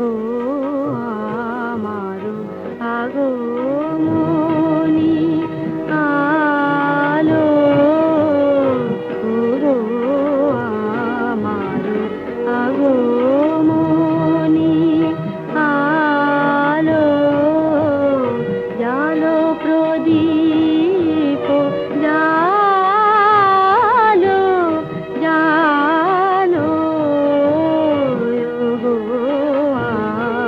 আগো আমার আগো মনি আলো ওগো আমার আগো মনি আলো জালো প্রদীপ জালো জালো ওগো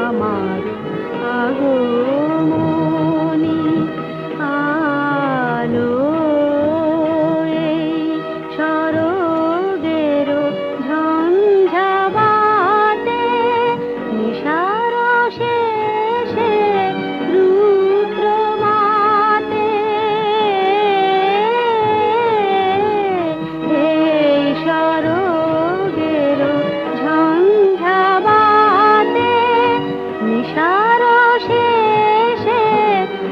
আমার আগো মনি আলো এই সরোগের ঝঞ্ঝাবাতে নিশার শেষে রুদ্র মাতে এই সরোগের ঝঞ্ঝাবাতে নিশার শেষে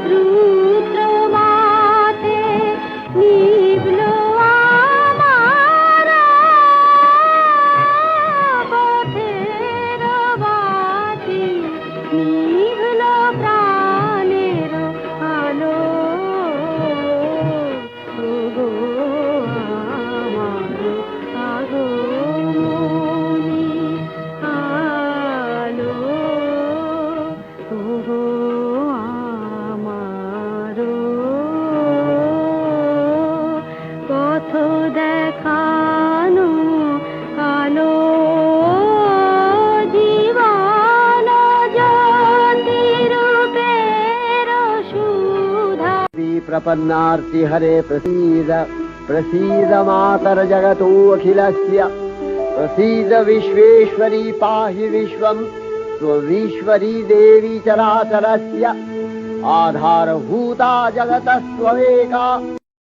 রুদ্র মাতে নিভল আমার পথের বাতি নিভল প্রাণের আলো ওগো আমার আগো মনি আলো ওগো আমার পথ দেখানো আলো জীবন জ্যোতি রূপের সুধা प्रपन्नार्ति हरे प्रसीद प्रसीद मातर जगतो अखिलस्य प्रसीद विश्वेश्वरी पाहि विश्वं त्वमीश्वरी देवी चराचरस्य आधारभूता जगतस्त्वमेका।